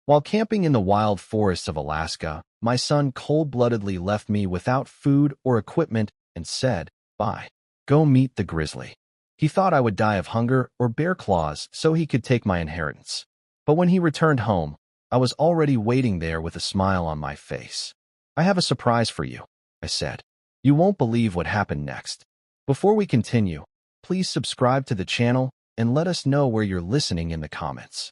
While camping in the wild forests of Alaska, my son cold-bloodedly left me without food or equipment and said, "Bye. Go meet the grizzly." He thought I would die of hunger or bear claws so he could take my inheritance. But when he returned home, I was already waiting there with a smile on my face. "I have a surprise for you," I said. "You won't believe what happened next." Before we continue, please subscribe to the channel and let us know where you're listening in the comments.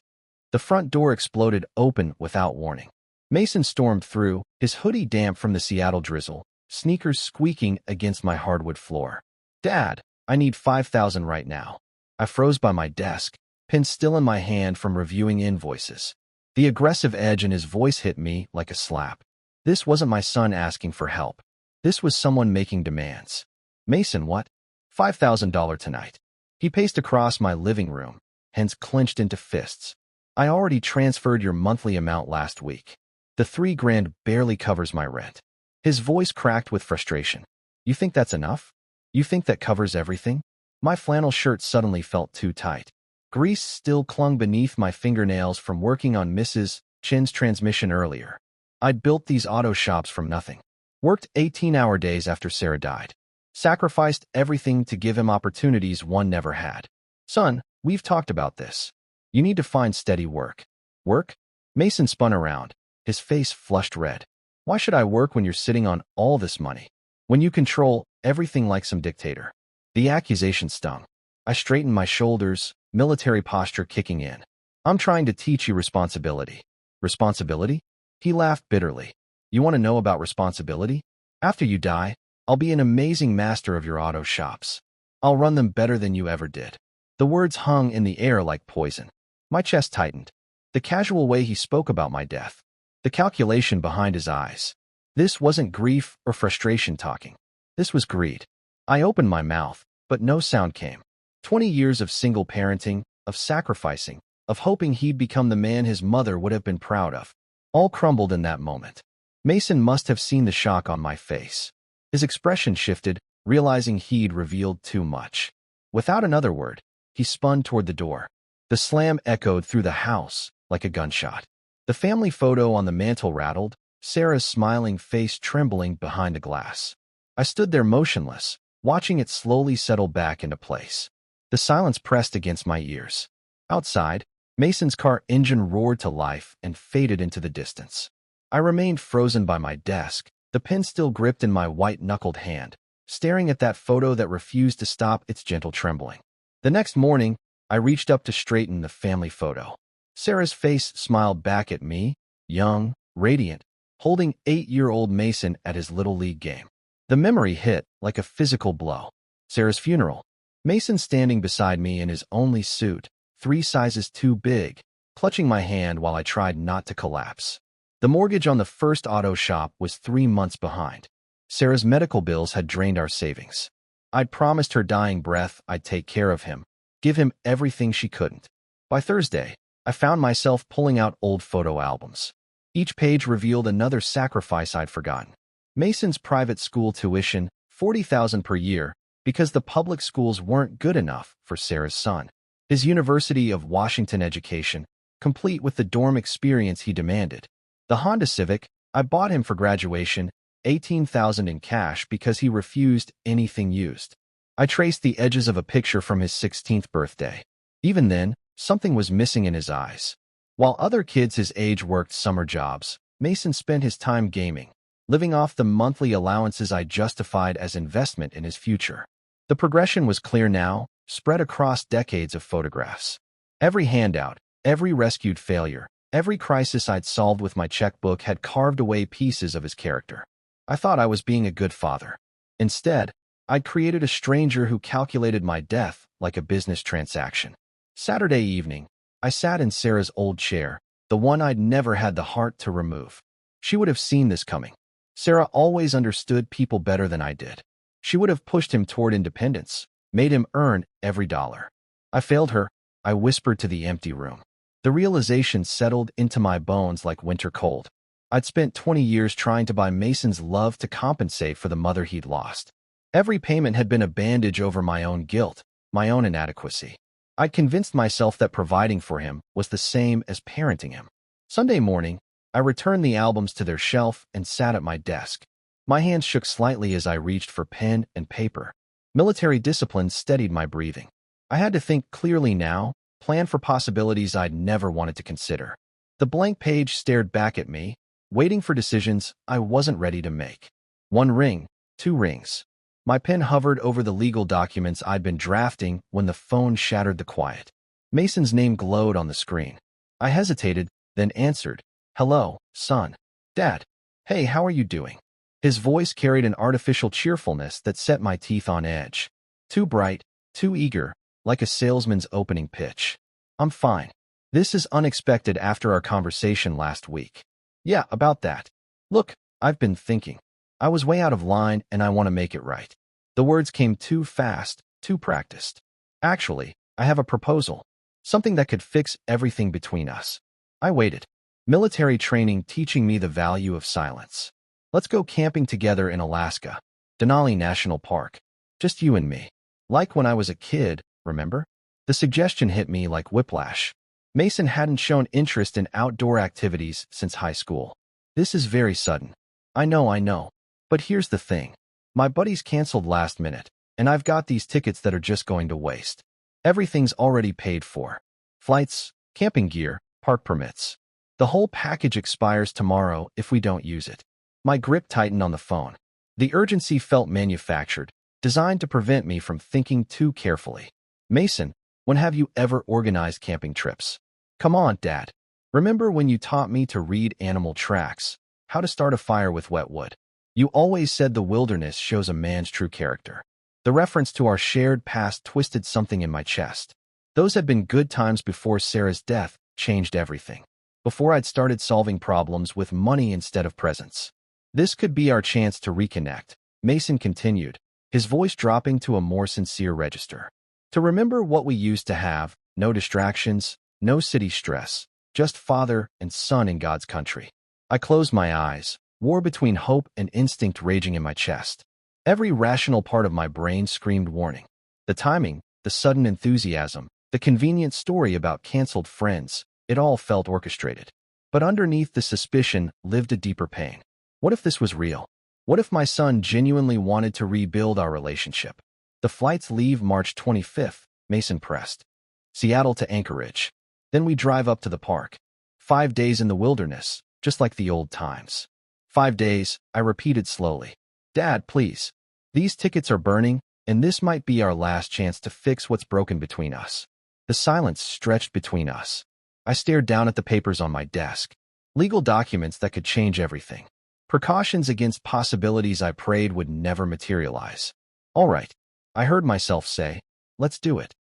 The front door exploded open without warning. Mason stormed through, his hoodie damp from the Seattle drizzle, sneakers squeaking against my hardwood floor. "Dad, I need $5,000 right now." I froze by my desk, pen still in my hand from reviewing invoices. The aggressive edge in his voice hit me like a slap. This wasn't my son asking for help. This was someone making demands. "Mason, what?" $5,000 tonight." He paced across my living room, hands clenched into fists. "I already transferred your monthly amount last week. The $3,000 barely covers my rent." His voice cracked with frustration. "You think that's enough? You think that covers everything?" My flannel shirt suddenly felt too tight. Grease still clung beneath my fingernails from working on Mrs. Chin's transmission earlier. I'd built these auto shops from nothing. Worked 18-hour days after Sarah died. Sacrificed everything to give him opportunities one never had. "Son, we've talked about this. You need to find steady work." "Work?" Mason spun around, his face flushed red. "Why should I work when you're sitting on all this money? When you control everything like some dictator?" The accusation stung. I straightened my shoulders, military posture kicking in. "I'm trying to teach you responsibility." "Responsibility?" He laughed bitterly. "You want to know about responsibility? After you die, I'll be an amazing master of your auto shops. I'll run them better than you ever did." The words hung in the air like poison. My chest tightened. The casual way he spoke about my death. The calculation behind his eyes. This wasn't grief or frustration talking. This was greed. I opened my mouth, but no sound came. 20 years of single parenting, of sacrificing, of hoping he'd become the man his mother would have been proud of. All crumbled in that moment. Mason must have seen the shock on my face. His expression shifted, realizing he'd revealed too much. Without another word, he spun toward the door. The slam echoed through the house like a gunshot. The family photo on the mantel rattled, Sarah's smiling face trembling behind the glass. I stood there motionless, watching it slowly settle back into place. The silence pressed against my ears. Outside, Mason's car engine roared to life and faded into the distance. I remained frozen by my desk, the pen still gripped in my white-knuckled hand, staring at that photo that refused to stop its gentle trembling. The next morning, I reached up to straighten the family photo. Sarah's face smiled back at me, young, radiant, holding 8-year-old Mason at his Little League game. The memory hit like a physical blow. Sarah's funeral. Mason standing beside me in his only suit, 3 sizes too big, clutching my hand while I tried not to collapse. The mortgage on the first auto shop was 3 months behind. Sarah's medical bills had drained our savings. I'd promised her dying breath I'd take care of him, give him everything she couldn't. By Thursday, I found myself pulling out old photo albums. Each page revealed another sacrifice I'd forgotten. Mason's private school tuition, $40,000 per year, because the public schools weren't good enough for Sarah's son. His University of Washington education, complete with the dorm experience he demanded. The Honda Civic, I bought him for graduation, $18,000 in cash because he refused anything used. I traced the edges of a picture from his 16th birthday. Even then, something was missing in his eyes. While other kids his age worked summer jobs, Mason spent his time gaming, living off the monthly allowances I justified as investment in his future. The progression was clear now, spread across decades of photographs. Every handout, every rescued failure, every crisis I'd solved with my checkbook had carved away pieces of his character. I thought I was being a good father. Instead, I'd created a stranger who calculated my death like a business transaction. Saturday evening, I sat in Sarah's old chair, the one I'd never had the heart to remove. She would have seen this coming. Sarah always understood people better than I did. She would have pushed him toward independence, made him earn every dollar. I failed her, I whispered to the empty room. The realization settled into my bones like winter cold. I'd spent 20 years trying to buy Mason's love to compensate for the mother he'd lost. Every payment had been a bandage over my own guilt, my own inadequacy. I'd convinced myself that providing for him was the same as parenting him. Sunday morning, I returned the albums to their shelf and sat at my desk. My hands shook slightly as I reached for pen and paper. Military discipline steadied my breathing. I had to think clearly now, plan for possibilities I'd never wanted to consider. The blank page stared back at me, waiting for decisions I wasn't ready to make. 1 ring, 2 rings. My pen hovered over the legal documents I'd been drafting when the phone shattered the quiet. Mason's name glowed on the screen. I hesitated, then answered, "Hello, son." "Dad. Hey, how are you doing?" His voice carried an artificial cheerfulness that set my teeth on edge. Too bright, too eager, like a salesman's opening pitch. "I'm fine. This is unexpected after our conversation last week." "Yeah, about that. Look, I've been thinking. I was way out of line and I want to make it right." The words came too fast, too practiced. "Actually, I have a proposal. Something that could fix everything between us." I waited. Military training teaching me the value of silence. "Let's go camping together in Alaska, Denali National Park. Just you and me. Like when I was a kid, remember?" The suggestion hit me like whiplash. Mason hadn't shown interest in outdoor activities since high school. "This is very sudden." I know. But here's the thing. My buddies canceled last minute, and I've got these tickets that are just going to waste. Everything's already paid for. Flights, camping gear, park permits. The whole package expires tomorrow if we don't use it. My grip tightened on the phone. The urgency felt manufactured, designed to prevent me from thinking too carefully. "Mason, when have you ever organized camping trips?" "Come on, Dad. Remember when you taught me to read animal tracks, how to start a fire with wet wood? You always said the wilderness shows a man's true character." The reference to our shared past twisted something in my chest. Those had been good times before Sarah's death changed everything. Before I'd started solving problems with money instead of presents. This could be our chance to reconnect, Mason continued, his voice dropping to a more sincere register. "To remember what we used to have, no distractions, no city stress, just father and son in God's country." I closed my eyes, war between hope and instinct raging in my chest. Every rational part of my brain screamed warning. The timing, the sudden enthusiasm, the convenient story about canceled friends, it all felt orchestrated. But underneath the suspicion lived a deeper pain. What if this was real? What if my son genuinely wanted to rebuild our relationship? "The flights leave March 25th, Mason pressed. "Seattle to Anchorage. Then we drive up to the park. 5 days in the wilderness, just like the old times." 5 days, I repeated slowly. "Dad, please. These tickets are burning, and this might be our last chance to fix what's broken between us." The silence stretched between us. I stared down at the papers on my desk. Legal documents that could change everything. Precautions against possibilities I prayed would never materialize. "All right," I heard myself say. "Let's do it."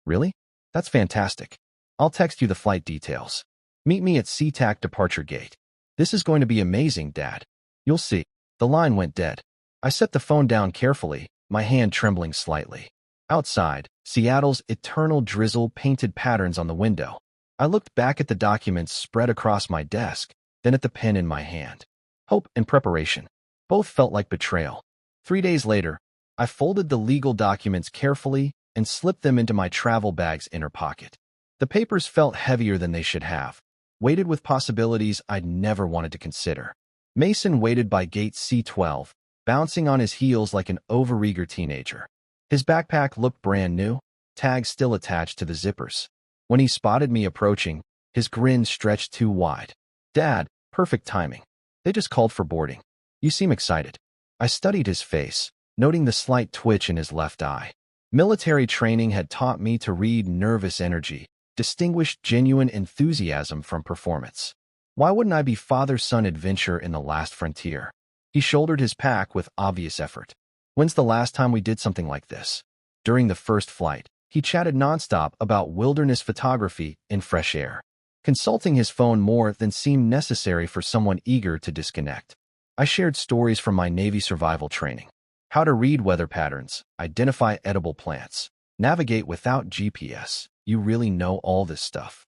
"Really? That's fantastic. I'll text you the flight details. Meet me at SeaTac departure gate." "This is going to be amazing, Dad. You'll see." The line went dead. I set the phone down carefully, my hand trembling slightly. Outside, Seattle's eternal drizzle painted patterns on the window. I looked back at the documents spread across my desk, then at the pen in my hand. Hope and preparation. Both felt like betrayal. 3 days later, I folded the legal documents carefully and slipped them into my travel bag's inner pocket. The papers felt heavier than they should have, weighted with possibilities I'd never wanted to consider. Mason waited by gate C12, bouncing on his heels like an overeager teenager. His backpack looked brand new, tags still attached to the zippers. When he spotted me approaching, his grin stretched too wide. "Dad, perfect timing. They just called for boarding. You seem excited." I studied his face, noting the slight twitch in his left eye. Military training had taught me to read nervous energy, distinguish genuine enthusiasm from performance. Why wouldn't I be father-son adventure in the last frontier? He shouldered his pack with obvious effort. "When's the last time we did something like this?" During the first flight, he chatted nonstop about wilderness photography in fresh air, consulting his phone more than seemed necessary for someone eager to disconnect. I shared stories from my Navy survival training. How to read weather patterns, identify edible plants, navigate without GPS. "You really know all this stuff?"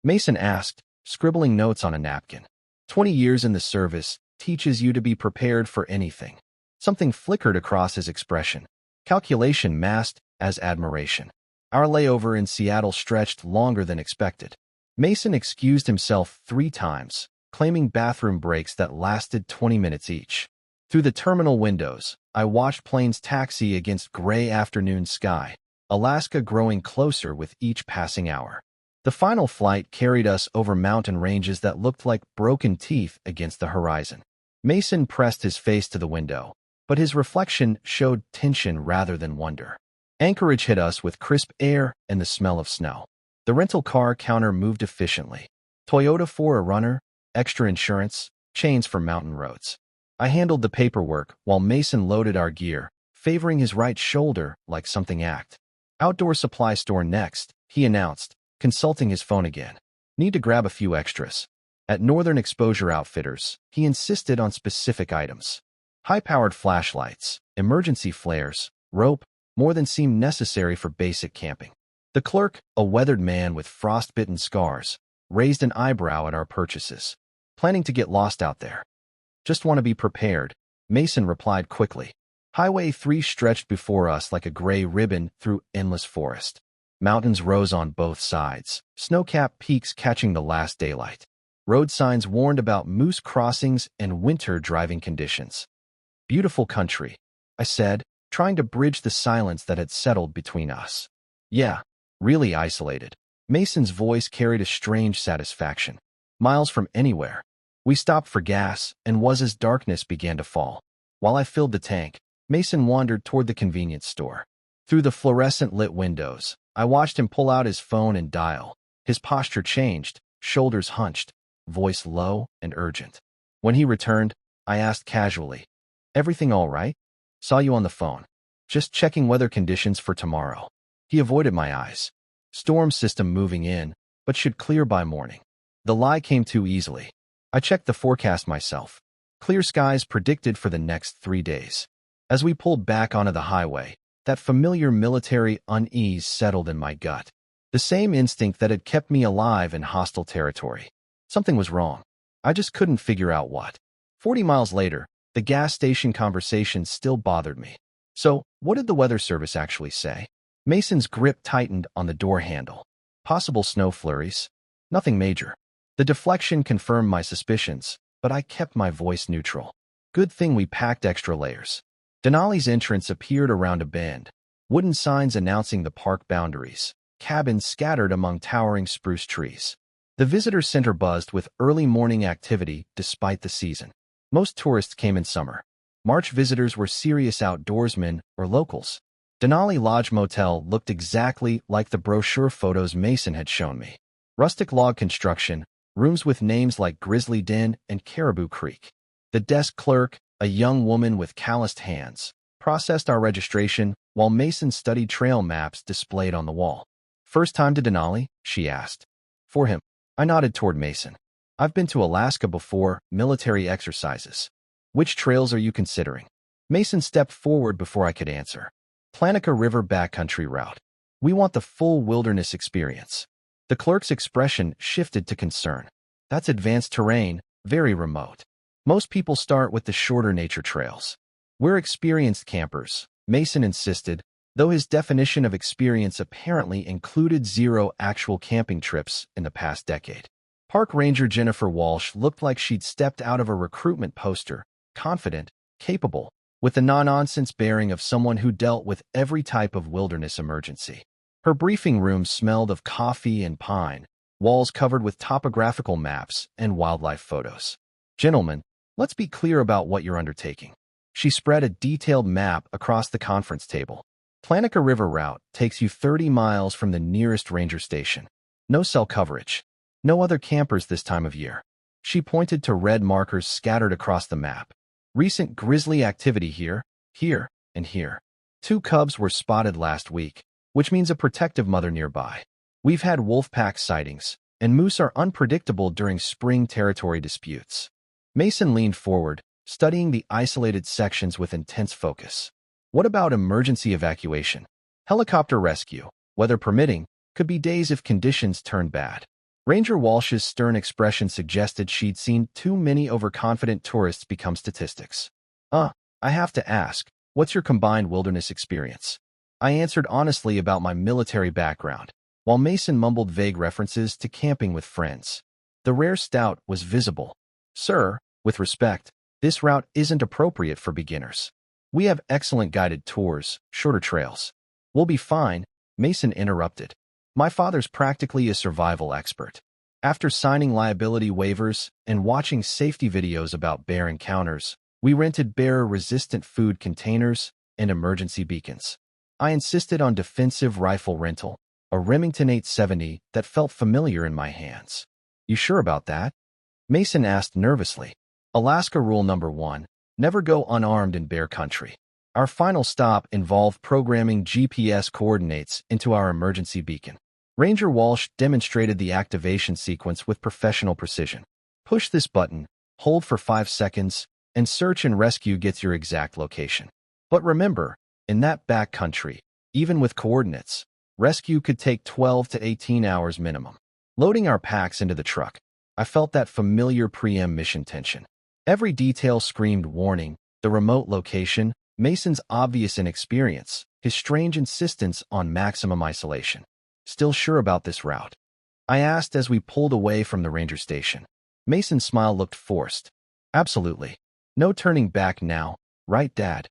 Mason asked, scribbling notes on a napkin. 20 years in the service teaches you to be prepared for anything." Something flickered across his expression. Calculation masked as admiration. Our layover in Seattle stretched longer than expected. Mason excused himself 3 times, claiming bathroom breaks that lasted 20 minutes each. Through the terminal windows, I watched planes taxi against gray afternoon sky, Alaska growing closer with each passing hour. The final flight carried us over mountain ranges that looked like broken teeth against the horizon. Mason pressed his face to the window, but his reflection showed tension rather than wonder. Anchorage hit us with crisp air and the smell of snow. The rental car counter moved efficiently. Toyota 4Runner, extra insurance, chains for mountain roads. I handled the paperwork while Mason loaded our gear, favoring his right shoulder like something act. Outdoor supply store next, he announced, consulting his phone again. Need to grab a few extras. At Northern Exposure Outfitters, he insisted on specific items. High-powered flashlights, emergency flares, rope, more than seemed necessary for basic camping. The clerk, a weathered man with frostbitten scars, raised an eyebrow at our purchases. Planning to get lost out there? Just want to be prepared, Mason replied quickly. Highway 3 stretched before us like a gray ribbon through endless forest. Mountains rose on both sides, snow-capped peaks catching the last daylight. Road signs warned about moose crossings and winter driving conditions. Beautiful country, I said, trying to bridge the silence that had settled between us. Yeah, really isolated. Mason's voice carried a strange satisfaction. Miles from anywhere. We stopped for gas and was as darkness began to fall. While I filled the tank, Mason wandered toward the convenience store. Through the fluorescent-lit windows, I watched him pull out his phone and dial. His posture changed, shoulders hunched, voice low and urgent. When he returned, I asked casually, "Everything all right? Saw you on the phone. Just checking weather conditions for tomorrow." He avoided my eyes. Storm system moving in, but should clear by morning. The lie came too easily. I checked the forecast myself. Clear skies predicted for the next 3 days. As we pulled back onto the highway, that familiar military unease settled in my gut. The same instinct that had kept me alive in hostile territory. Something was wrong. I just couldn't figure out what. 40 miles later, the gas station conversation still bothered me. So, what did the weather service actually say? Mason's grip tightened on the door handle. Possible snow flurries. Nothing major. The deflection confirmed my suspicions, but I kept my voice neutral. Good thing we packed extra layers. Denali's entrance appeared around a bend. Wooden signs announcing the park boundaries. Cabins scattered among towering spruce trees. The visitor center buzzed with early morning activity despite the season. Most tourists came in summer. March visitors were serious outdoorsmen or locals. Denali Lodge Motel looked exactly like the brochure photos Mason had shown me. Rustic log construction, rooms with names like Grizzly Den and Caribou Creek. The desk clerk, a young woman with calloused hands, processed our registration while Mason studied trail maps displayed on the wall. "First time to Denali?" she asked. "For him." I nodded toward Mason. "I've been to Alaska before, military exercises. Which trails are you considering?" Mason stepped forward before I could answer. Planaka River backcountry route. We want the full wilderness experience. The clerk's expression shifted to concern. That's advanced terrain, very remote. Most people start with the shorter nature trails. We're experienced campers, Mason insisted, though his definition of experience apparently included 0 actual camping trips in the past decade. Park Ranger Jennifer Walsh looked like she'd stepped out of a recruitment poster, confident, capable, with the no-nonsense bearing of someone who dealt with every type of wilderness emergency. Her briefing room smelled of coffee and pine, walls covered with topographical maps and wildlife photos. "Gentlemen, let's be clear about what you're undertaking." She spread a detailed map across the conference table. Planaka River route takes you 30 miles from the nearest ranger station. No cell coverage. No other campers this time of year. She pointed to red markers scattered across the map. Recent grizzly activity here, here, and here. 2 cubs were spotted last week, which means a protective mother nearby. We've had wolf pack sightings, and moose are unpredictable during spring territory disputes. Mason leaned forward, studying the isolated sections with intense focus. What about emergency evacuation? Helicopter rescue, weather permitting, could be days if conditions turn bad. Ranger Walsh's stern expression suggested she'd seen too many overconfident tourists become statistics. I have to ask, what's your combined wilderness experience?" I answered honestly about my military background. while Mason mumbled vague references to camping with friends. The rare stout was visible. "Sir, with respect, this route isn't appropriate for beginners. We have excellent guided tours, shorter trails." "We'll be fine," Mason interrupted. "My father's practically a survival expert." After signing liability waivers and watching safety videos about bear encounters, we rented bear-resistant food containers and emergency beacons. I insisted on defensive rifle rental, a Remington 870 that felt familiar in my hands. "You sure about that?" Mason asked nervously. Alaska rule number 1, never go unarmed in bear country. Our final stop involved programming GPS coordinates into our emergency beacon. Ranger Walsh demonstrated the activation sequence with professional precision. "Push this button, hold for 5 seconds, and search and rescue gets your exact location." But remember, in that back country, even with coordinates, rescue could take 12 to 18 hours minimum. Loading our packs into the truck, I felt that familiar pre-em mission tension. Every detail screamed warning: the remote location, Mason's obvious inexperience, his strange insistence on maximum isolation. "Still sure about this route?" I asked as we pulled away from the ranger station. Mason's smile looked forced. "Absolutely. No turning back now, right, Dad?"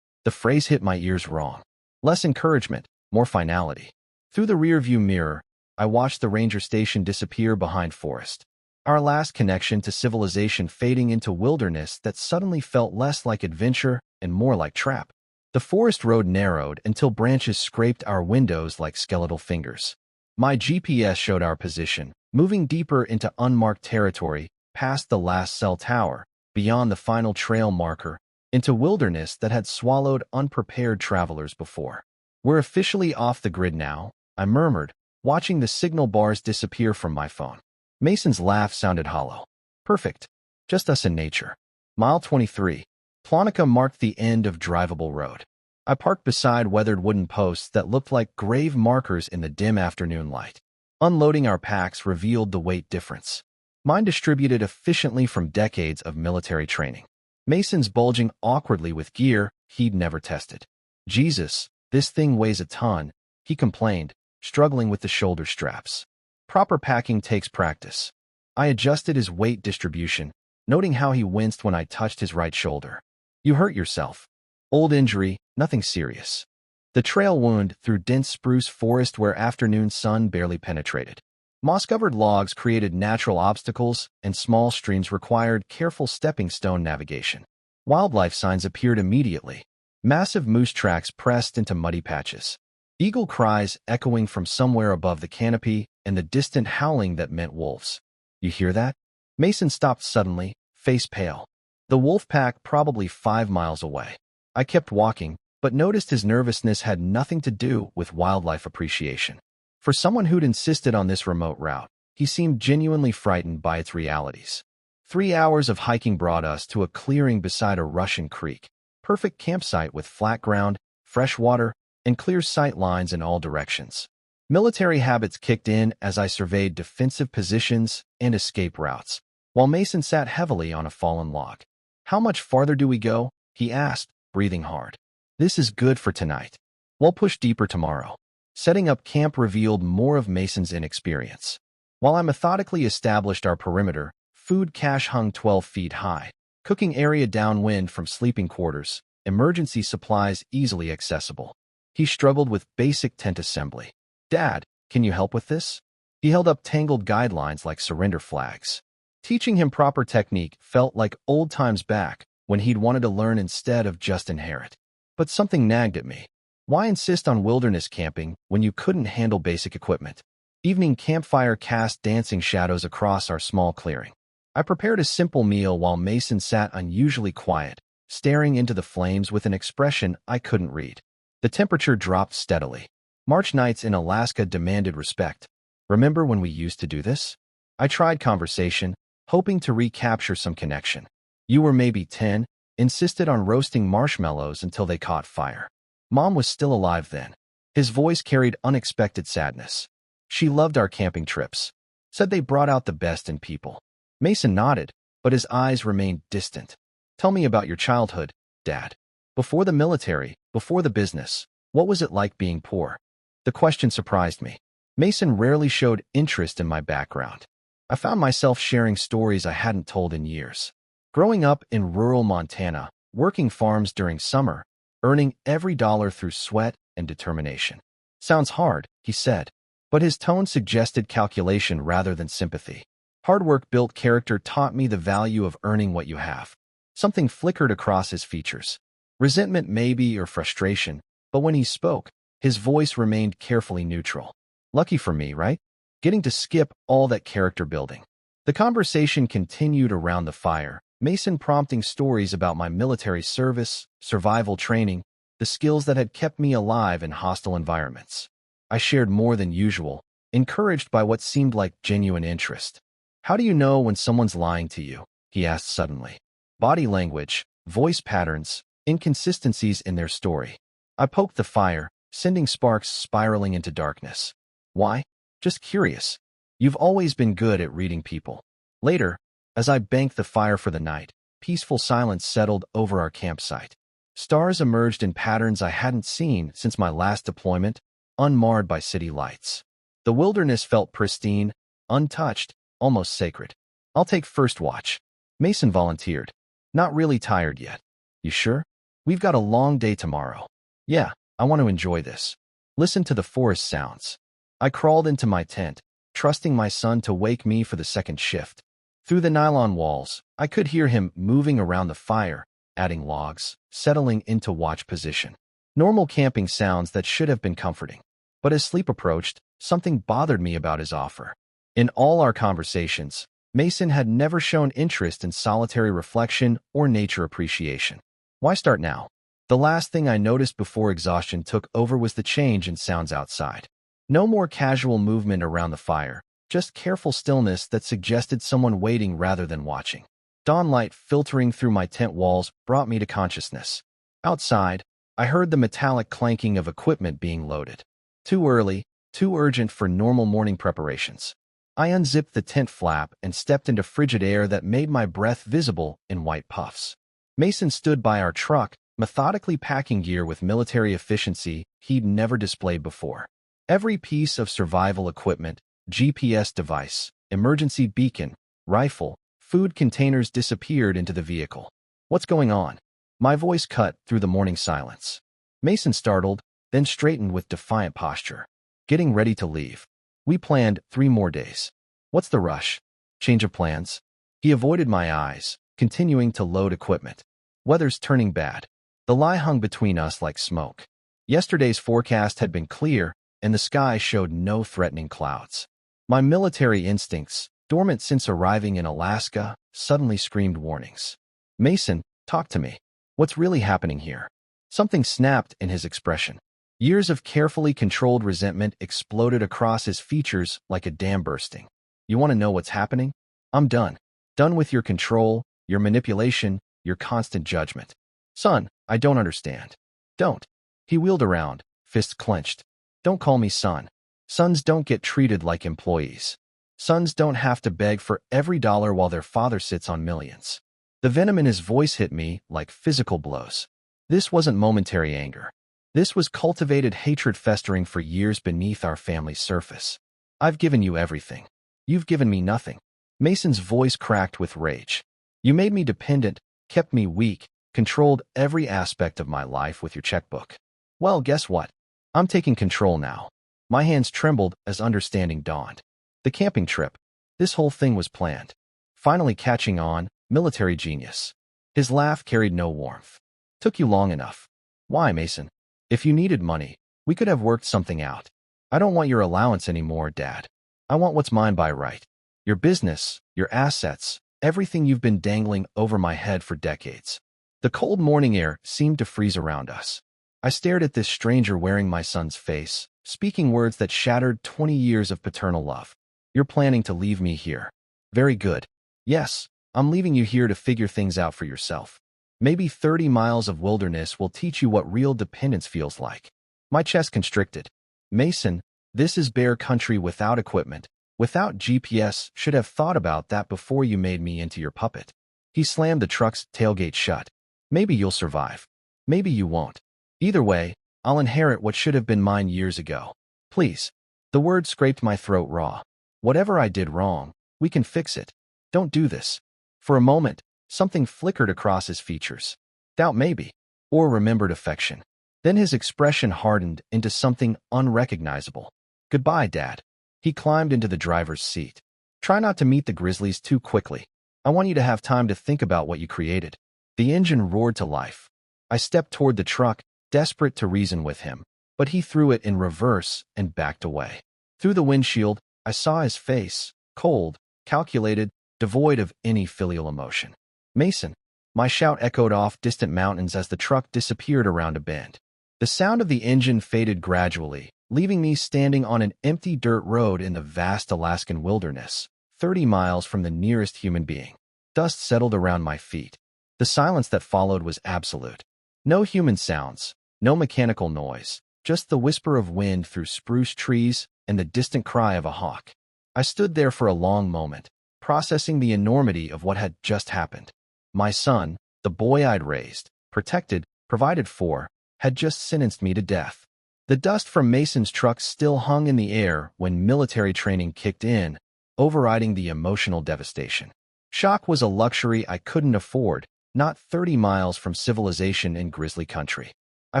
The phrase hit my ears wrong. Less encouragement, more finality. Through the rearview mirror, I watched the ranger station disappear behind forest. Our last connection to civilization fading into wilderness that suddenly felt less like adventure and more like trap. The forest road narrowed until branches scraped our windows like skeletal fingers. My GPS showed our position, moving deeper into unmarked territory, past the last cell tower, beyond the final trail marker, into wilderness that had swallowed unprepared travelers before. "We're officially off the grid now," I murmured, watching the signal bars disappear from my phone. Mason's laugh sounded hollow. "Perfect. Just us and nature." Mile 23. Plonica marked the end of drivable road. I parked beside weathered wooden posts that looked like grave markers in the dim afternoon light. Unloading our packs revealed the weight difference. Mine distributed efficiently from decades of military training. Mason's bulging awkwardly with gear he'd never tested. "Jesus, this thing weighs a ton," he complained, struggling with the shoulder straps. "Proper packing takes practice." I adjusted his weight distribution, noting how he winced when I touched his right shoulder. "You hurt yourself." "Old injury, nothing serious." The trail wound through dense spruce forest where afternoon sun barely penetrated. Moss-covered logs created natural obstacles, and small streams required careful stepping stone navigation. Wildlife signs appeared immediately. Massive moose tracks pressed into muddy patches. Eagle cries echoing from somewhere above the canopy, and the distant howling that meant wolves. "You hear that?" Mason stopped suddenly, face pale. The wolf pack probably 5 miles away. I kept walking, but noticed his nervousness had nothing to do with wildlife appreciation. For someone who'd insisted on this remote route, he seemed genuinely frightened by its realities. 3 hours of hiking brought us to a clearing beside a Russian creek. Perfect campsite with flat ground, fresh water, and clear sight lines in all directions. Military habits kicked in as I surveyed defensive positions and escape routes, while Mason sat heavily on a fallen log. "How much farther do we go?" he asked, breathing hard. "This is good for tonight. We'll push deeper tomorrow." Setting up camp revealed more of Mason's inexperience. While I methodically established our perimeter, food cache hung 12 feet high, cooking area downwind from sleeping quarters, emergency supplies easily accessible. He struggled with basic tent assembly. "Dad, can you help with this?" He held up tangled guidelines like surrender flags. Teaching him proper technique felt like old times back when he'd wanted to learn instead of just inherit. But something nagged at me. Why insist on wilderness camping when you couldn't handle basic equipment? Evening campfire cast dancing shadows across our small clearing. I prepared a simple meal while Mason sat unusually quiet, staring into the flames with an expression I couldn't read. The temperature dropped steadily. March nights in Alaska demanded respect. "Remember when we used to do this?" I tried conversation, hoping to recapture some connection. "You were maybe 10, insisted on roasting marshmallows until they caught fire. Mom was still alive then." His voice carried unexpected sadness. "She loved our camping trips. Said they brought out the best in people." Mason nodded, but his eyes remained distant. "Tell me about your childhood, Dad. Before the military, before the business, what was it like being poor?" The question surprised me. Mason rarely showed interest in my background. I found myself sharing stories I hadn't told in years. Growing up in rural Montana, working farms during summer, earning every dollar through sweat and determination. Sounds hard, he said, but his tone suggested calculation rather than sympathy. Hard work built character taught me the value of earning what you have. Something flickered across his features. Resentment maybe or frustration, but when he spoke, his voice remained carefully neutral. Lucky for me, right? Getting to skip all that character building. The conversation continued around the fire, Mason prompting stories about my military service, survival training, the skills that had kept me alive in hostile environments. I shared more than usual, encouraged by what seemed like genuine interest. How do you know when someone's lying to you? He asked suddenly. Body language, voice patterns, inconsistencies in their story. I poked the fire, sending sparks spiraling into darkness. Why? Just curious. You've always been good at reading people. Later, as I banked the fire for the night, peaceful silence settled over our campsite. Stars emerged in patterns I hadn't seen since my last deployment, unmarred by city lights. The wilderness felt pristine, untouched, almost sacred. I'll take first watch. Mason volunteered. Not really tired yet. You sure? We've got a long day tomorrow. Yeah, I want to enjoy this. Listen to the forest sounds. I crawled into my tent, trusting my son to wake me for the second shift. Through the nylon walls, I could hear him moving around the fire, adding logs, settling into watch position. Normal camping sounds that should have been comforting. But as sleep approached, something bothered me about his offer. In all our conversations, Mason had never shown interest in solitary reflection or nature appreciation. Why start now? The last thing I noticed before exhaustion took over was the change in sounds outside. No more casual movement around the fire, just careful stillness that suggested someone waiting rather than watching. Dawn light filtering through my tent walls brought me to consciousness. Outside, I heard the metallic clanking of equipment being loaded. Too early, too urgent for normal morning preparations. I unzipped the tent flap and stepped into frigid air that made my breath visible in white puffs. Mason stood by our truck, methodically packing gear with military efficiency he'd never displayed before. Every piece of survival equipment, GPS device, emergency beacon, rifle, food containers disappeared into the vehicle. What's going on? My voice cut through the morning silence. Mason startled, then straightened with defiant posture. Getting ready to leave. We planned 3 more days. What's the rush? Change of plans? He avoided my eyes, continuing to load equipment. Weather's turning bad. The lie hung between us like smoke. Yesterday's forecast had been clear, and the sky showed no threatening clouds. My military instincts, dormant since arriving in Alaska, suddenly screamed warnings. Mason, talk to me. What's really happening here? Something snapped in his expression. Years of carefully controlled resentment exploded across his features like a dam bursting. You want to know what's happening? I'm done. Done with your control, your manipulation, your constant judgment. Son, I don't understand. Don't. He wheeled around, fists clenched. Don't call me son. Sons don't get treated like employees. Sons don't have to beg for every dollar while their father sits on millions. The venom in his voice hit me like physical blows. This wasn't momentary anger. This was cultivated hatred festering for years beneath our family's surface. I've given you everything. You've given me nothing. Mason's voice cracked with rage. You made me dependent, kept me weak, controlled every aspect of my life with your checkbook. Well, guess what? I'm taking control now. My hands trembled as understanding dawned. The camping trip. This whole thing was planned. Finally catching on, military genius. His laugh carried no warmth. Took you long enough. Why, Mason? If you needed money, we could have worked something out. I don't want your allowance anymore, Dad. I want what's mine by right. Your business, your assets, everything you've been dangling over my head for decades. The cold morning air seemed to freeze around us. I stared at this stranger wearing my son's face, speaking words that shattered 20 years of paternal love. You're planning to leave me here. Very good. Yes, I'm leaving you here to figure things out for yourself. Maybe 30 miles of wilderness will teach you what real dependence feels like. My chest constricted. Mason, this is bear country without equipment, without GPS. Should have thought about that before you made me into your puppet. He slammed the truck's tailgate shut. Maybe you'll survive. Maybe you won't. Either way, I'll inherit what should have been mine years ago. Please. The word scraped my throat raw. Whatever I did wrong, we can fix it. Don't do this. For a moment, something flickered across his features. Doubt maybe, or remembered affection. Then his expression hardened into something unrecognizable. Goodbye, Dad. He climbed into the driver's seat. Try not to meet the Grizzlies too quickly. I want you to have time to think about what you created. The engine roared to life. I stepped toward the truck, desperate to reason with him, but he threw it in reverse and backed away. Through the windshield, I saw his face, cold, calculated, devoid of any filial emotion. Mason. My shout echoed off distant mountains as the truck disappeared around a bend. The sound of the engine faded gradually, leaving me standing on an empty dirt road in the vast Alaskan wilderness, 30 miles from the nearest human being. Dust settled around my feet. The silence that followed was absolute. No human sounds, no mechanical noise, just the whisper of wind through spruce trees and the distant cry of a hawk. I stood there for a long moment, processing the enormity of what had just happened. My son, the boy I'd raised, protected, provided for, had just sentenced me to death. The dust from Mason's truck still hung in the air when military training kicked in, overriding the emotional devastation. Shock was a luxury I couldn't afford, not 30 miles from civilization in Grizzly country. I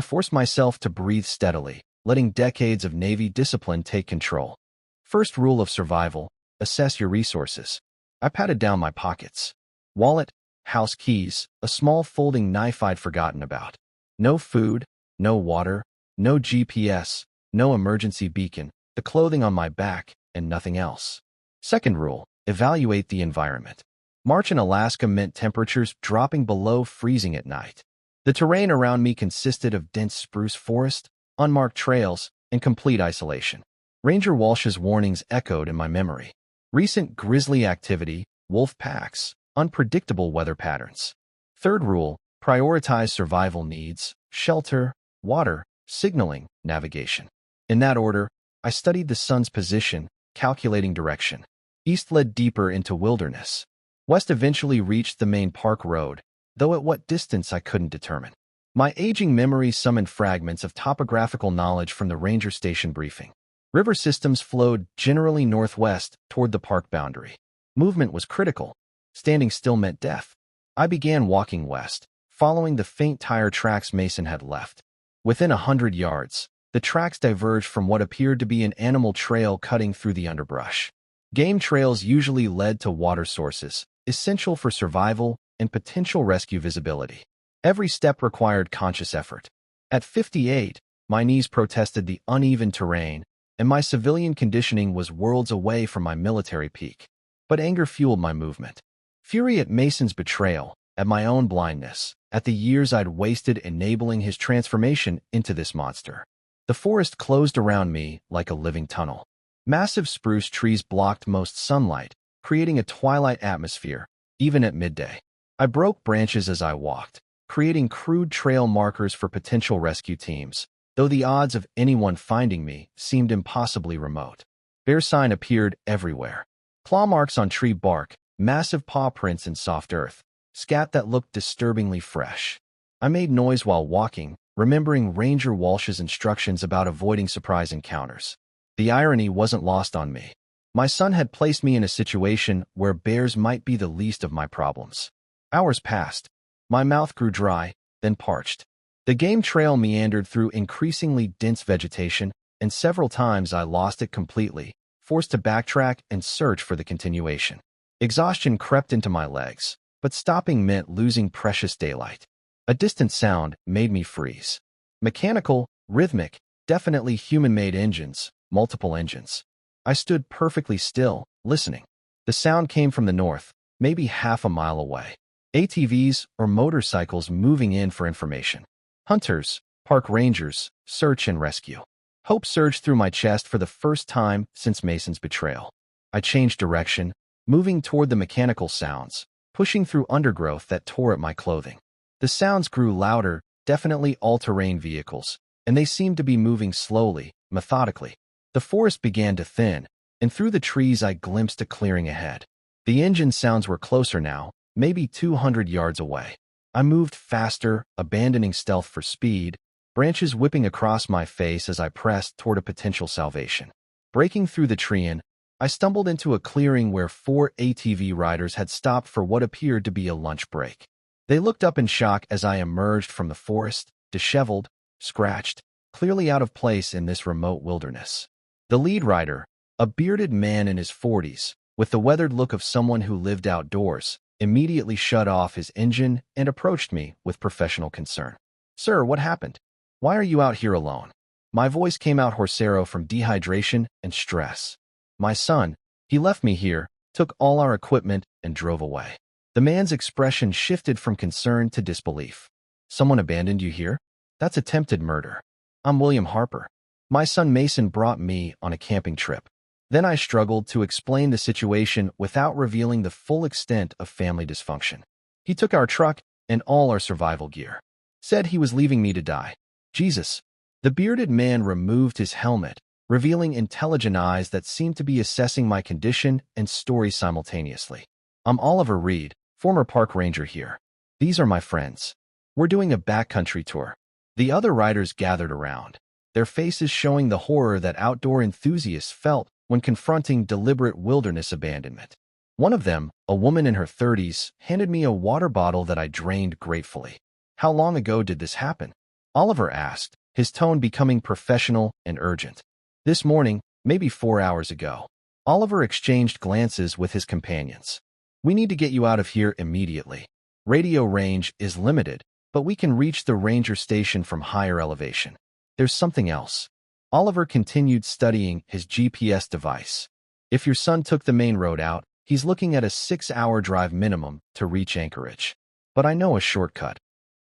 forced myself to breathe steadily, letting decades of Navy discipline take control. First rule of survival: assess your resources. I patted down my pockets. Wallet, house keys, a small folding knife I'd forgotten about. No food, no water, no GPS, no emergency beacon, the clothing on my back, and nothing else. Second rule: evaluate the environment. March in Alaska meant temperatures dropping below freezing at night. The terrain around me consisted of dense spruce forest, unmarked trails, and complete isolation. Ranger Walsh's warnings echoed in my memory. Recent grizzly activity, wolf packs, unpredictable weather patterns. Third rule: prioritize survival needs, shelter, water, signaling, navigation. In that order, I studied the sun's position, calculating direction. East led deeper into wilderness. West eventually reached the main park road, though at what distance I couldn't determine. My aging memory summoned fragments of topographical knowledge from the ranger station briefing. River systems flowed generally northwest toward the park boundary. Movement was critical. Standing still meant death. I began walking west, following the faint tire tracks Mason had left. Within 100 yards, the tracks diverged from what appeared to be an animal trail cutting through the underbrush. Game trails usually led to water sources, essential for survival and potential rescue visibility. Every step required conscious effort. At 58, my knees protested the uneven terrain, and my civilian conditioning was worlds away from my military peak. But anger fueled my movement. Fury at Mason's betrayal, at my own blindness, at the years I'd wasted enabling his transformation into this monster. The forest closed around me like a living tunnel. Massive spruce trees blocked most sunlight, creating a twilight atmosphere, even at midday. I broke branches as I walked, creating crude trail markers for potential rescue teams, though the odds of anyone finding me seemed impossibly remote. Bear sign appeared everywhere. Claw marks on tree bark, massive paw prints in soft earth, scat that looked disturbingly fresh. I made noise while walking, remembering Ranger Walsh's instructions about avoiding surprise encounters. The irony wasn't lost on me. My son had placed me in a situation where bears might be the least of my problems. Hours passed. My mouth grew dry, then parched. The game trail meandered through increasingly dense vegetation, and several times I lost it completely, forced to backtrack and search for the continuation. Exhaustion crept into my legs, but stopping meant losing precious daylight. A distant sound made me freeze. Mechanical, rhythmic, definitely human-made engines, multiple engines. I stood perfectly still, listening. The sound came from the north, maybe half a mile away. ATVs or motorcycles moving in for information. Hunters, park rangers, search and rescue. Hope surged through my chest for the first time since Mason's betrayal. I changed direction, moving toward the mechanical sounds, pushing through undergrowth that tore at my clothing. The sounds grew louder, definitely all-terrain vehicles, and they seemed to be moving slowly, methodically. The forest began to thin, and through the trees I glimpsed a clearing ahead. The engine sounds were closer now, maybe 200 yards away. I moved faster, abandoning stealth for speed, branches whipping across my face as I pressed toward a potential salvation. Breaking through the tree, I stumbled into a clearing where 4 ATV riders had stopped for what appeared to be a lunch break. They looked up in shock as I emerged from the forest, disheveled, scratched, clearly out of place in this remote wilderness. The lead rider, a bearded man in his 40s, with the weathered look of someone who lived outdoors, immediately shut off his engine and approached me with professional concern. "Sir, what happened? Why are you out here alone?" My voice came out hoarse from dehydration and stress. "My son, he left me here, took all our equipment, and drove away." The man's expression shifted from concern to disbelief. "Someone abandoned you here? That's attempted murder. I'm William Harper. My son Mason brought me on a camping trip." Then I struggled to explain the situation without revealing the full extent of family dysfunction. "He took our truck and all our survival gear. Said he was leaving me to die." "Jesus." The bearded man removed his helmet, revealing intelligent eyes that seemed to be assessing my condition and story simultaneously. "I'm Oliver Reed, former park ranger here. These are my friends. We're doing a backcountry tour." The other riders gathered around, their faces showing the horror that outdoor enthusiasts felt when confronting deliberate wilderness abandonment. One of them, a woman in her 30s, handed me a water bottle that I drained gratefully. "How long ago did this happen?" Oliver asked, his tone becoming professional and urgent. "This morning, maybe 4 hours ago." Oliver exchanged glances with his companions. "We need to get you out of here immediately. Radio range is limited, but we can reach the ranger station from higher elevation. There's something else." Oliver continued studying his GPS device. "If your son took the main road out, he's looking at a 6-hour drive minimum to reach Anchorage. But I know a shortcut.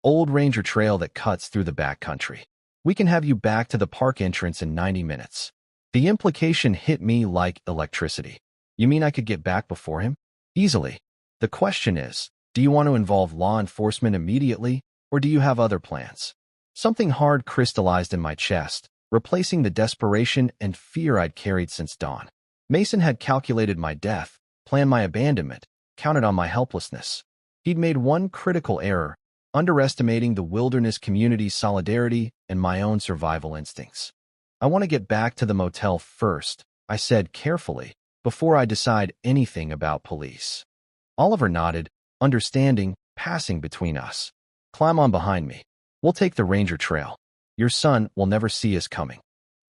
Old Ranger Trail that cuts through the backcountry. We can have you back to the park entrance in 90 minutes. The implication hit me like electricity. "You mean I could get back before him?" "Easily. The question is, do you want to involve law enforcement immediately, or do you have other plans?" Something hard crystallized in my chest, replacing the desperation and fear I'd carried since dawn. Mason had calculated my death, planned my abandonment, counted on my helplessness. He'd made one critical error, underestimating the wilderness community's solidarity and my own survival instincts. "I want to get back to the motel first," I said carefully, "before I decide anything about police." Oliver nodded, understanding, passing between us. "Climb on behind me. We'll take the Ranger Trail. Your son will never see us coming."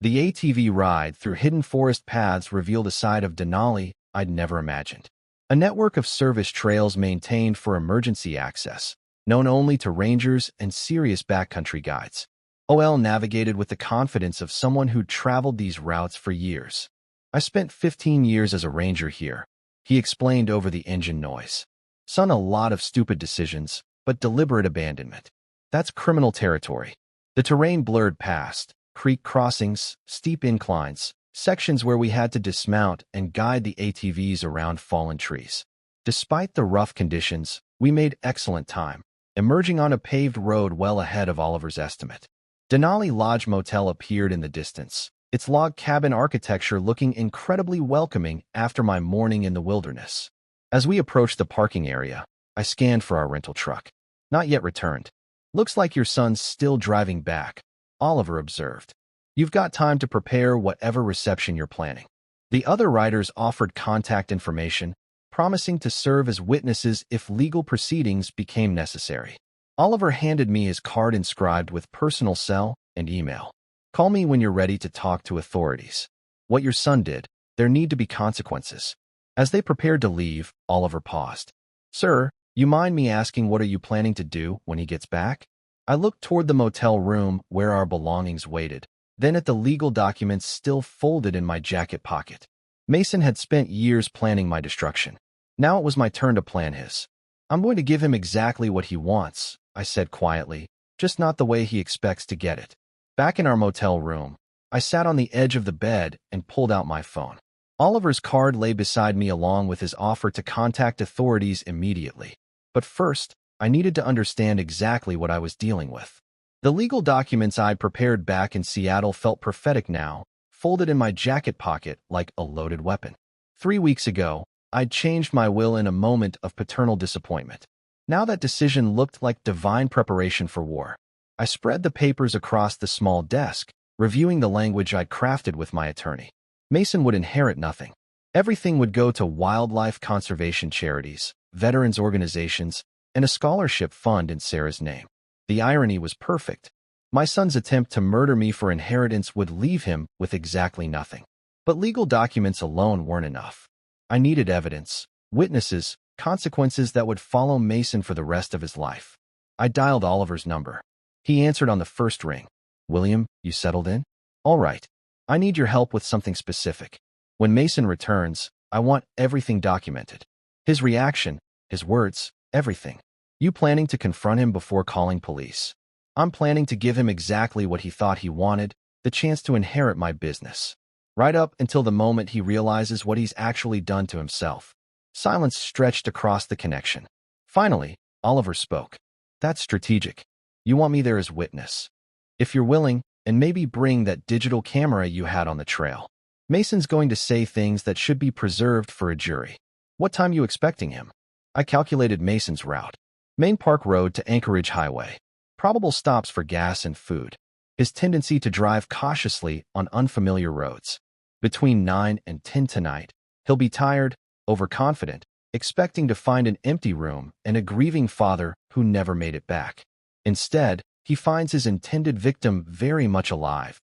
The ATV ride through hidden forest paths revealed a side of Denali I'd never imagined. A network of service trails maintained for emergency access, known only to rangers and serious backcountry guides. OL navigated with the confidence of someone who'd traveled these routes for years. "I spent 15 years as a ranger here," he explained over the engine noise. "Son, a lot of stupid decisions, but deliberate abandonment. That's criminal territory." The terrain blurred past, creek crossings, steep inclines, sections where we had to dismount and guide the ATVs around fallen trees. Despite the rough conditions, we made excellent time, emerging on a paved road well ahead of Oliver's estimate. Denali Lodge Motel appeared in the distance, its log cabin architecture looking incredibly welcoming after my morning in the wilderness. As we approached the parking area, I scanned for our rental truck. "Not yet returned. Looks like your son's still driving back," Oliver observed. "You've got time to prepare whatever reception you're planning." The other riders offered contact information, promising to serve as witnesses if legal proceedings became necessary. Oliver handed me his card inscribed with personal cell and email. "Call me when you're ready to talk to authorities. What your son did, there need to be consequences." As they prepared to leave, Oliver paused. "Sir, you mind me asking what are you planning to do when he gets back?" I looked toward the motel room where our belongings waited, then at the legal documents still folded in my jacket pocket. Mason had spent years planning my destruction. Now it was my turn to plan his. "I'm going to give him exactly what he wants," I said quietly, "just not the way he expects to get it." Back in our motel room, I sat on the edge of the bed and pulled out my phone. Oliver's card lay beside me along with his offer to contact authorities immediately. But first, I needed to understand exactly what I was dealing with. The legal documents I'd prepared back in Seattle felt prophetic now, folded in my jacket pocket like a loaded weapon. 3 weeks ago, I'd changed my will in a moment of paternal disappointment. Now that decision looked like divine preparation for war. I spread the papers across the small desk, reviewing the language I'd crafted with my attorney. Mason would inherit nothing. Everything would go to wildlife conservation charities, veterans organizations, and a scholarship fund in Sarah's name. The irony was perfect. My son's attempt to murder me for inheritance would leave him with exactly nothing. But legal documents alone weren't enough. I needed evidence, witnesses, consequences that would follow Mason for the rest of his life. I dialed Oliver's number. He answered on the first ring. "William, you settled in? All right. I need your help with something specific. When Mason returns, I want everything documented. His reaction, his words, everything. You planning to confront him before calling police? I'm planning to give him exactly what he thought he wanted, the chance to inherit my business. Right up until the moment he realizes what he's actually done to himself." Silence stretched across the connection. Finally, Oliver spoke. "That's strategic. You want me there as witness. If you're willing, and maybe bring that digital camera you had on the trail. Mason's going to say things that should be preserved for a jury. What time you expecting him?" I calculated Mason's route. Main Park Road to Anchorage Highway. Probable stops for gas and food. His tendency to drive cautiously on unfamiliar roads. Between 9 and 10 tonight. He'll be tired, overconfident, expecting to find an empty room and a grieving father who never made it back. Instead, he finds his intended victim very much alive,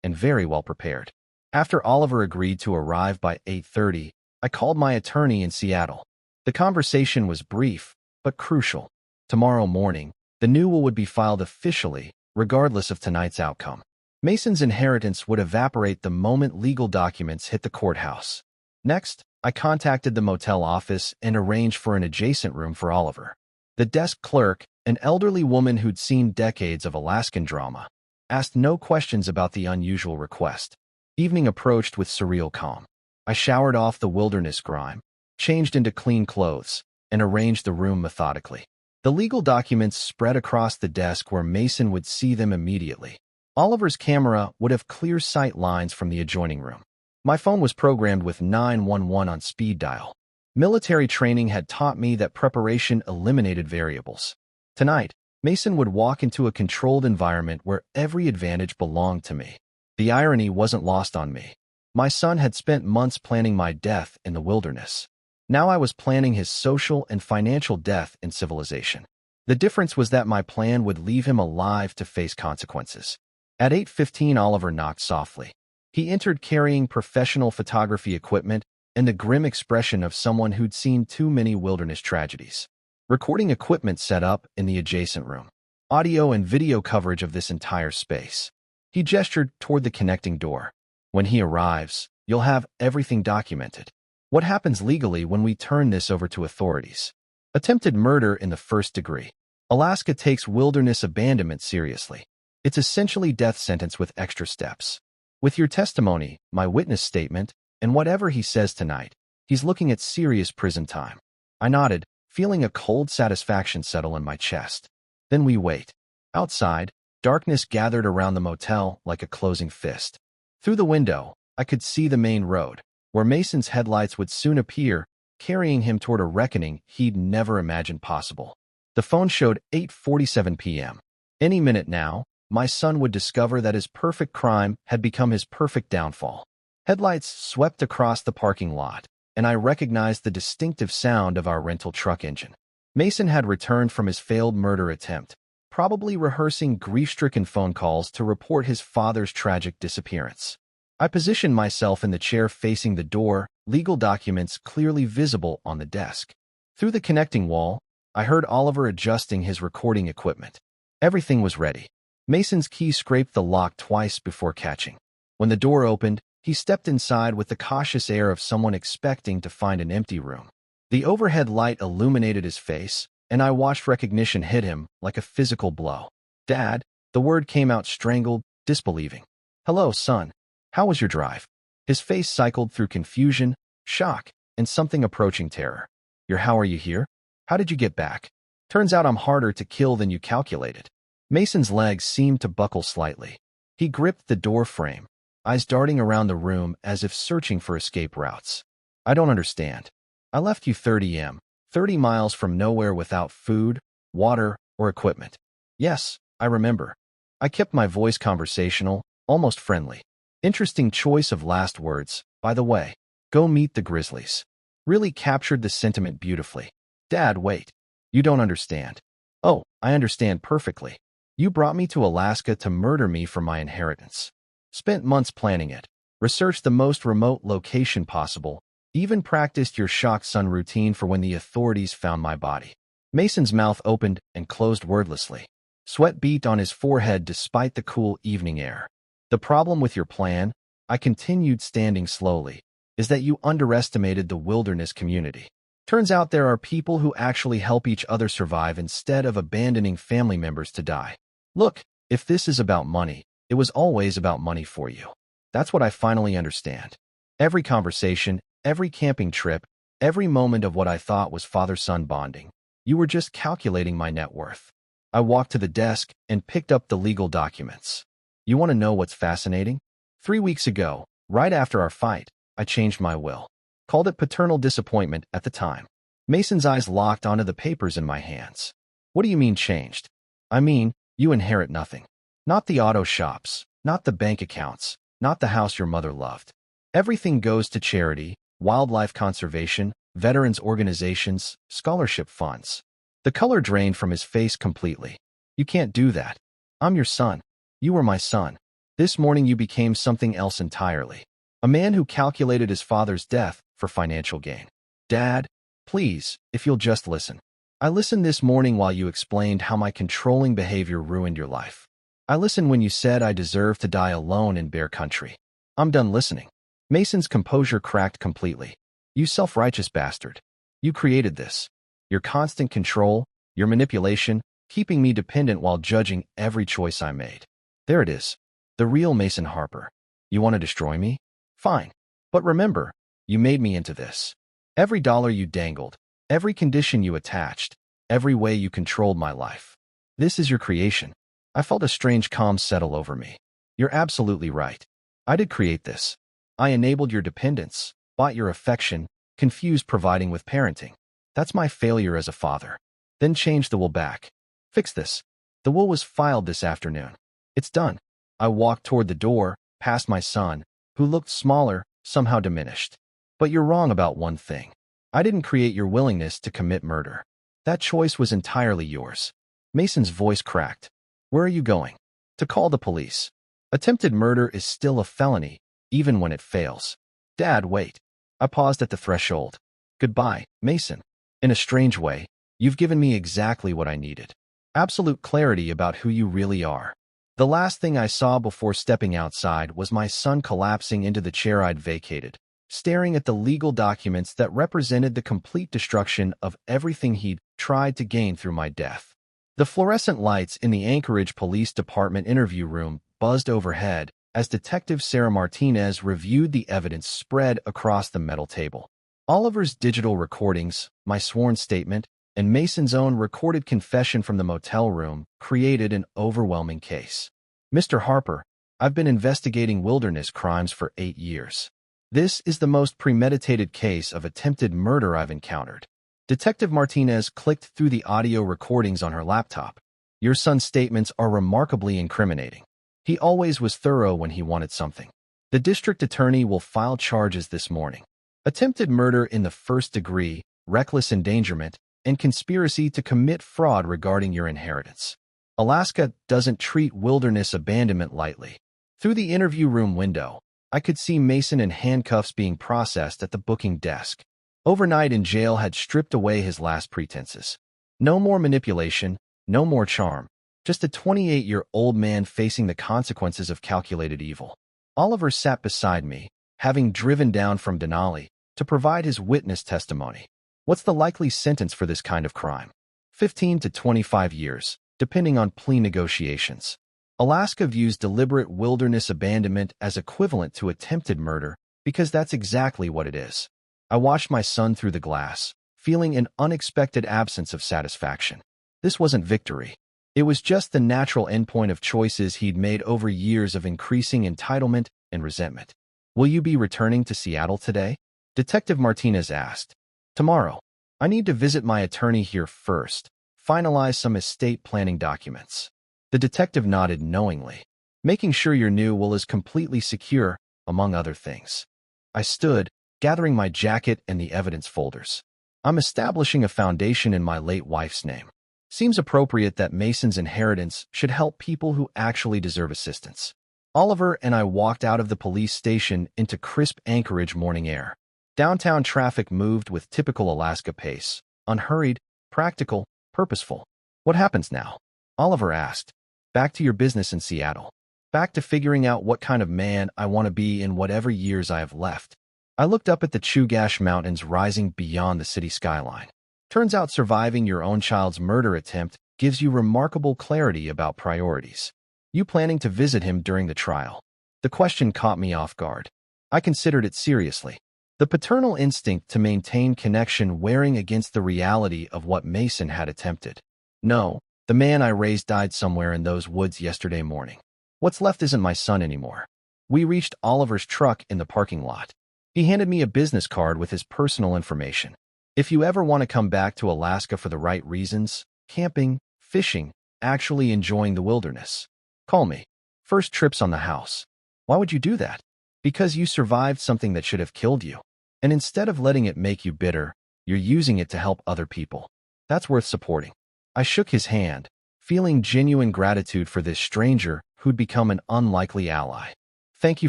and very well prepared. After Oliver agreed to arrive by 8:30, I called my attorney in Seattle. The conversation was brief, but crucial. Tomorrow morning, the new will would be filed officially, regardless of tonight's outcome. Mason's inheritance would evaporate the moment legal documents hit the courthouse. Next, I contacted the motel office and arranged for an adjacent room for Oliver. The desk clerk, an elderly woman who'd seen decades of Alaskan drama, asked no questions about the unusual request. Evening approached with surreal calm. I showered off the wilderness grime, changed into clean clothes, and arranged the room methodically. The legal documents spread across the desk where Mason would see them immediately. Oliver's camera would have clear sight lines from the adjoining room. My phone was programmed with 911 on speed dial. Military training had taught me that preparation eliminated variables. Tonight, Mason would walk into a controlled environment where every advantage belonged to me. The irony wasn't lost on me. My son had spent months planning my death in the wilderness. Now I was planning his social and financial death in civilization. The difference was that my plan would leave him alive to face consequences. At 8:15, Oliver knocked softly. He entered carrying professional photography equipment and the grim expression of someone who'd seen too many wilderness tragedies. Recording equipment set up in the adjacent room. Audio and video coverage of this entire space. He gestured toward the connecting door. "When he arrives, you'll have everything documented. What happens legally when we turn this over to authorities? Attempted murder in the first degree. Alaska takes wilderness abandonment seriously. It's essentially death sentence with extra steps. With your testimony, my witness statement, and whatever he says tonight, he's looking at serious prison time." I nodded, feeling a cold satisfaction settle in my chest. Then we wait. Outside, darkness gathered around the motel like a closing fist. Through the window, I could see the main road, where Mason's headlights would soon appear, carrying him toward a reckoning he'd never imagined possible. The phone showed 8:47 p.m. Any minute now, my son would discover that his perfect crime had become his perfect downfall. Headlights swept across the parking lot, and I recognized the distinctive sound of our rental truck engine. Mason had returned from his failed murder attempt, probably rehearsing grief-stricken phone calls to report his father's tragic disappearance. I positioned myself in the chair facing the door, legal documents clearly visible on the desk. Through the connecting wall, I heard Oliver adjusting his recording equipment. Everything was ready. Mason's key scraped the lock twice before catching. When the door opened, he stepped inside with the cautious air of someone expecting to find an empty room. The overhead light illuminated his face, and I watched recognition hit him like a physical blow. "Dad," the word came out strangled, disbelieving. "Hello, son. How was your drive?" His face cycled through confusion, shock, and something approaching terror. How are you here? How did you get back? Turns out I'm harder to kill than you calculated." Mason's legs seemed to buckle slightly. He gripped the door frame, eyes darting around the room as if searching for escape routes. "I don't understand. I left you 30 miles from nowhere without food, water, or equipment." "Yes, I remember." I kept my voice conversational, almost friendly. Interesting choice of last words, by the way. Go meet the Grizzlies. Really captured the sentiment beautifully. Dad, wait. You don't understand. Oh, I understand perfectly. You brought me to Alaska to murder me for my inheritance. Spent months planning it. Researched the most remote location possible. Even practiced your shock son routine for when the authorities found my body. Mason's mouth opened and closed wordlessly. Sweat beat on his forehead despite the cool evening air. The problem with your plan, I continued standing slowly, is that you underestimated the wilderness community. Turns out there are people who actually help each other survive instead of abandoning family members to die. Look, if this is about money, it was always about money for you. That's what I finally understand. Every conversation, every camping trip, every moment of what I thought was father-son bonding. You were just calculating my net worth. I walked to the desk and picked up the legal documents. You want to know what's fascinating? 3 weeks ago, right after our fight, I changed my will. Called it paternal disappointment at the time. Mason's eyes locked onto the papers in my hands. What do you mean changed? I mean, you inherit nothing. Not the auto shops, not the bank accounts, not the house your mother loved. Everything goes to charity, wildlife conservation, veterans organizations, scholarship funds. The color drained from his face completely. You can't do that. I'm your son. You were my son. This morning you became something else entirely. A man who calculated his father's death for financial gain. Dad, please, if you'll just listen. I listened this morning while you explained how my controlling behavior ruined your life. I listened when you said I deserved to die alone in bear country. I'm done listening. Mason's composure cracked completely. You self-righteous bastard. You created this. Your constant control, your manipulation, keeping me dependent while judging every choice I made. There it is. The real Mason Harper. You want to destroy me? Fine. But remember, you made me into this. Every dollar you dangled, every condition you attached, every way you controlled my life. This is your creation. I felt a strange calm settle over me. You're absolutely right. I did create this. I enabled your dependence, bought your affection, confused providing with parenting. That's my failure as a father. Then changed the will back. Fix this. The will was filed this afternoon. It's done. I walked toward the door, past my son, who looked smaller, somehow diminished. But you're wrong about one thing. I didn't create your willingness to commit murder. That choice was entirely yours. Mason's voice cracked. Where are you going? To call the police. Attempted murder is still a felony, even when it fails. Dad, wait. I paused at the threshold. Goodbye, Mason. In a strange way, you've given me exactly what I needed. Absolute clarity about who you really are. The last thing I saw before stepping outside was my son collapsing into the chair I'd vacated, staring at the legal documents that represented the complete destruction of everything he'd tried to gain through my death. The fluorescent lights in the Anchorage Police Department interview room buzzed overhead as Detective Sarah Martinez reviewed the evidence spread across the metal table. Oliver's digital recordings, my sworn statement, and Mason's own recorded confession from the motel room created an overwhelming case. Mr. Harper, I've been investigating wilderness crimes for 8 years. This is the most premeditated case of attempted murder I've encountered. Detective Martinez clicked through the audio recordings on her laptop. Your son's statements are remarkably incriminating. He always was thorough when he wanted something. The district attorney will file charges this morning. Attempted murder in the first degree, reckless endangerment, and conspiracy to commit fraud regarding your inheritance. Alaska doesn't treat wilderness abandonment lightly. Through the interview room window, I could see Mason in handcuffs being processed at the booking desk. Overnight in jail had stripped away his last pretenses. No more manipulation, no more charm. Just a 28-year-old man facing the consequences of calculated evil. Oliver sat beside me, having driven down from Denali to provide his witness testimony. What's the likely sentence for this kind of crime? 15 to 25 years, depending on plea negotiations. Alaska views deliberate wilderness abandonment as equivalent to attempted murder because that's exactly what it is. I watched my son through the glass, feeling an unexpected absence of satisfaction. This wasn't victory. It was just the natural endpoint of choices he'd made over years of increasing entitlement and resentment. Will you be returning to Seattle today? Detective Martinez asked. Tomorrow. I need to visit my attorney here first, finalize some estate planning documents. The detective nodded knowingly. making sure your new will is completely secure, among other things. I stood, gathering my jacket and the evidence folders. I'm establishing a foundation in my late wife's name. Seems appropriate that Mason's inheritance should help people who actually deserve assistance. Oliver and I walked out of the police station into crisp Anchorage morning air. Downtown traffic moved with typical Alaska pace, unhurried, practical, purposeful. What happens now? Oliver asked. Back to your business in Seattle. Back to figuring out what kind of man I want to be in whatever years I have left. I looked up at the Chugach Mountains rising beyond the city skyline. Turns out surviving your own child's murder attempt gives you remarkable clarity about priorities. You planning to visit him during the trial? The question caught me off guard. I considered it seriously. The paternal instinct to maintain connection wearing against the reality of what Mason had attempted. No, the man I raised died somewhere in those woods yesterday morning. What's left isn't my son anymore. We reached Oliver's truck in the parking lot. He handed me a business card with his personal information. If you ever want to come back to Alaska for the right reasons, camping, fishing, actually enjoying the wilderness, call me. First trips on the house. Why would you do that? Because you survived something that should have killed you. And instead of letting it make you bitter, you're using it to help other people. That's worth supporting. I shook his hand, feeling genuine gratitude for this stranger who'd become an unlikely ally. Thank you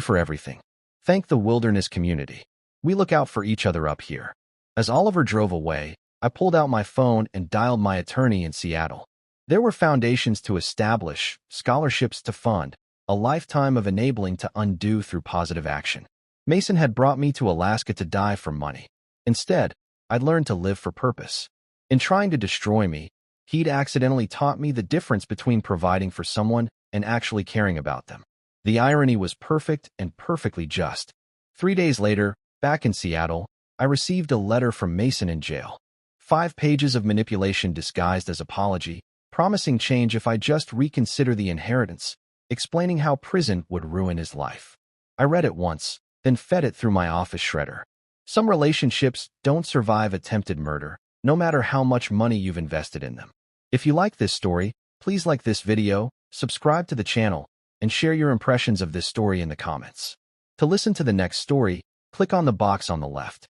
for everything. Thank the wilderness community. We look out for each other up here. As Oliver drove away, I pulled out my phone and dialed my attorney in Seattle. There were foundations to establish, scholarships to fund, a lifetime of enabling to undo through positive action. Mason had brought me to Alaska to die for money. Instead, I'd learned to live for purpose. In trying to destroy me, he'd accidentally taught me the difference between providing for someone and actually caring about them. The irony was perfect and perfectly just. 3 days later, back in Seattle, I received a letter from Mason in jail. 5 pages of manipulation disguised as apology, promising change if I just reconsider the inheritance, explaining how prison would ruin his life. I read it once, then fed it through my office shredder. Some relationships don't survive attempted murder, no matter how much money you've invested in them. If you like this story, please like this video, subscribe to the channel, and share your impressions of this story in the comments. To listen to the next story, click on the box on the left.